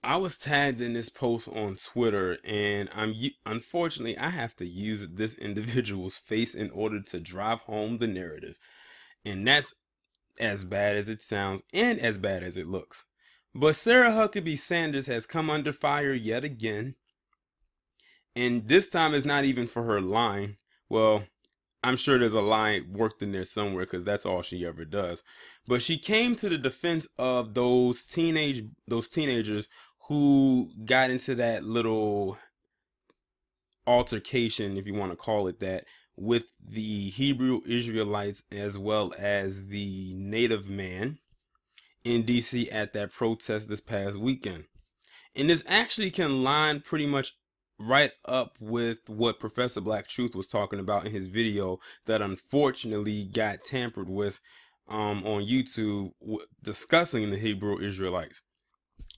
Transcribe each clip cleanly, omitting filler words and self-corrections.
I was tagged in this post on Twitter, and unfortunately I have to use this individual's face in order to drive home the narrative, and that's as bad as it sounds and as bad as it looks. But Sarah Huckabee Sanders has come under fire yet again, and this time it's not even for her line. Well, I'm sure there's a line worked in there somewhere because that's all she ever does. But she came to the defense of those teenagers who got into that little altercation, if you want to call it that, with the Hebrew Israelites as well as the native man in DC at that protest this past weekend. And this actually can line pretty much right up with what Professor Black Truth was talking about in his video that unfortunately got tampered with on YouTube discussing the Hebrew Israelites.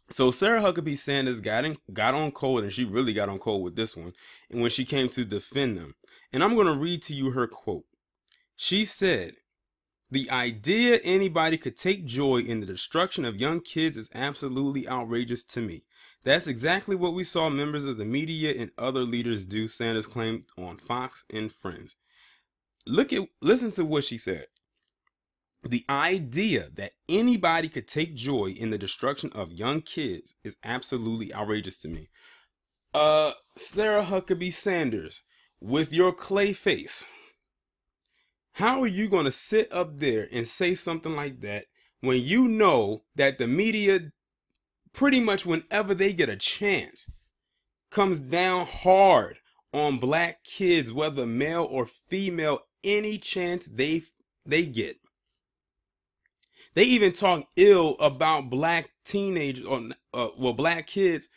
So Sarah Huckabee Sanders got on cold, and she really got on cold with this one, and when she came to defend them. And I'm going to read to you her quote. She said, "The idea anybody could take joy in the destruction of young kids is absolutely outrageous to me. That's exactly what we saw members of the media and other leaders do," Sanders claimed on Fox and Friends. Listen to what she said. "The idea that anybody could take joy in the destruction of young kids is absolutely outrageous to me." Sarah Huckabee Sanders, with your clay face, how are you going to sit up there and say something like that when you know that the media, pretty much whenever they get a chance, comes down hard on black kids, whether male or female, any chance they get? They even talk ill about black teenagers or black kids,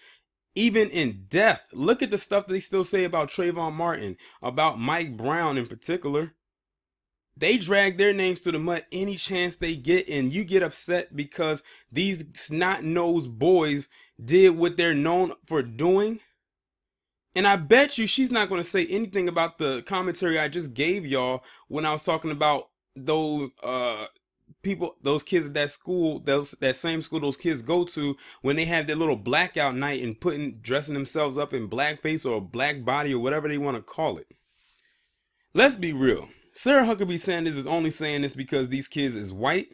even in death. Look at the stuff they still say about Trayvon Martin, about Mike Brown in particular. They drag their names through the mud any chance they get, and you get upset because these snot-nosed boys did what they're known for doing. And I bet you she's not going to say anything about the commentary I just gave y'all when I was talking about those those kids at that school, that same school those kids go to, when they have their little blackout night and dressing themselves up in blackface or black body or whatever they want to call it. Let's be real. Sarah Huckabee Sanders is only saying this because these kids is white.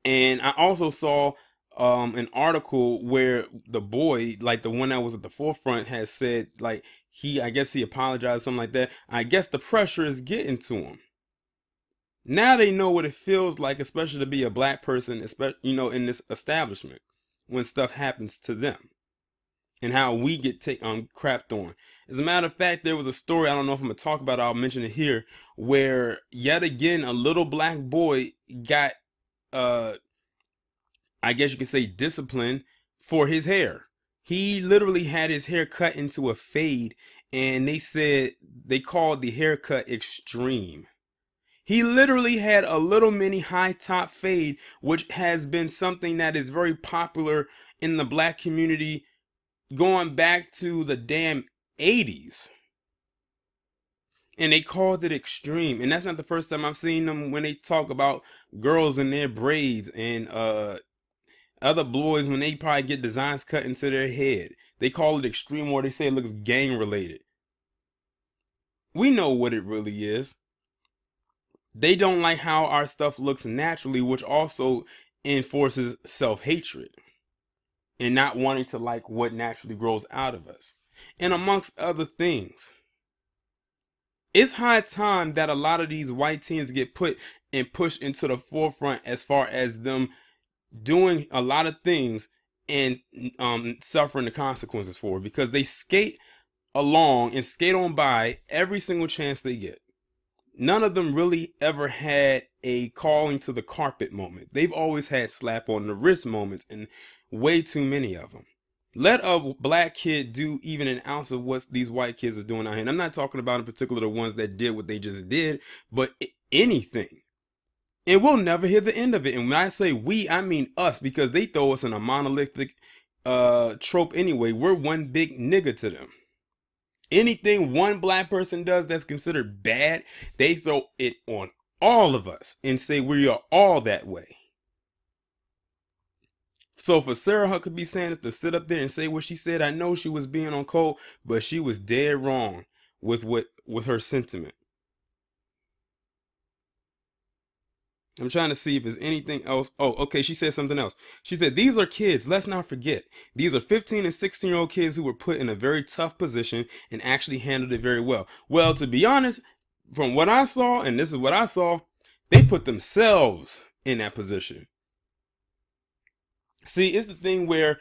And I also saw an article where the boy, like the one that was at the forefront, has said, like, I guess he apologized, something like that. I guess the pressure is getting to him. Now they know what it feels like, especially to be a black person, in this establishment, when stuff happens to them, and how we get crapped on. As a matter of fact, there was a story, I don't know if I'm going to talk about it, I'll mention it here, where yet again a little black boy got, I guess you could say, disciplined for his hair. He literally had his hair cut into a fade, and they called the haircut extreme. He literally had a little mini high top fade, which has been something that is very popular in the black community going back to the damn 80s. And they called it extreme. And that's not the first time I've seen them when they talk about girls in their braids and other boys when they probably get designs cut into their head. They call it extreme, or they say it looks gang related. We know what it really is. They don't like how our stuff looks naturally, which also enforces self-hatred and not wanting to like what naturally grows out of us, and amongst other things. It's high time that a lot of these white teens get put and pushed into the forefront as far as them doing a lot of things and suffering the consequences for it, because they skate along and skate on by every single chance they get. None of them really ever had a calling to the carpet moment. They've always had slap on the wrist moments, and way too many of them. Let a black kid do even an ounce of what these white kids are doing out here. And I'm not talking about in particular the ones that did what they just did, but anything. And we'll never hear the end of it. And when I say we, I mean us, because they throw us in a monolithic trope anyway. We're one big nigga to them. Anything one black person does that's considered bad, they throw it on all of us and say we are all that way. So for Sarah Huckabee Sanders to sit up there and say what she said, I know she was being on cold, but she was dead wrong with her sentiment. I'm trying to see if there's anything else. Oh, okay. She said something else. She said, these are kids. Let's not forget. These are 15 and 16-year-old kids who were put in a very tough position and actually handled it very well. Well, to be honest, from what I saw, and this is what I saw, they put themselves in that position. See, it's the thing where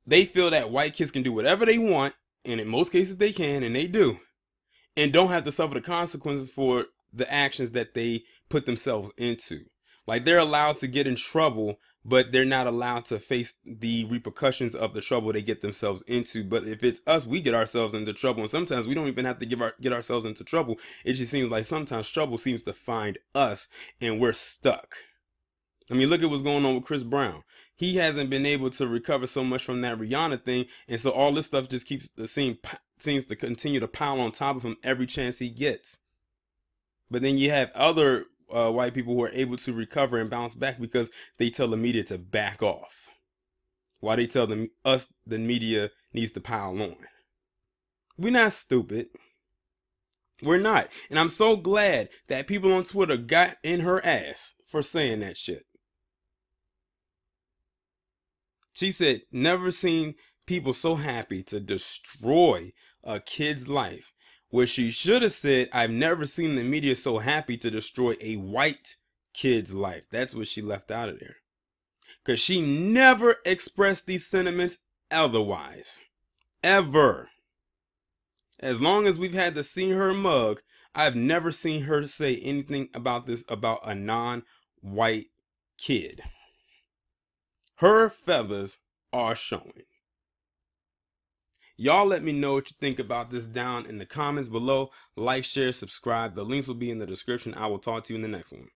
they feel that white kids can do whatever they want, and in most cases they can, and they do, and don't have to suffer the consequences for the actions that they put themselves into. Like, they're allowed to get in trouble, but they're not allowed to face the repercussions of the trouble they get themselves into. But if it's us, we get ourselves into trouble, and sometimes we don't even have to get ourselves into trouble. It just seems like sometimes trouble seems to find us, and we're stuck. I mean, look at what's going on with Chris Brown. He hasn't been able to recover so much from that Rihanna thing, and so all this stuff just seems to continue to pile on top of him every chance he gets. But then you have other white people who are able to recover and bounce back because they tell the media to back off, while they tell us the media needs to pile on. We're not stupid. We're not. And I'm so glad that people on Twitter got in her ass for saying that shit. She said, never seen people so happy to destroy a kid's life. Where she should have said, I've never seen the media so happy to destroy a white kid's life. That's what she left out of there. Because she never expressed these sentiments otherwise. Ever. As long as we've had to see her mug, I've never seen her say anything about this, about a non-white kid. Her feathers are showing. Y'all let me know what you think about this down in the comments below. Like, share, subscribe. The links will be in the description. I will talk to you in the next one.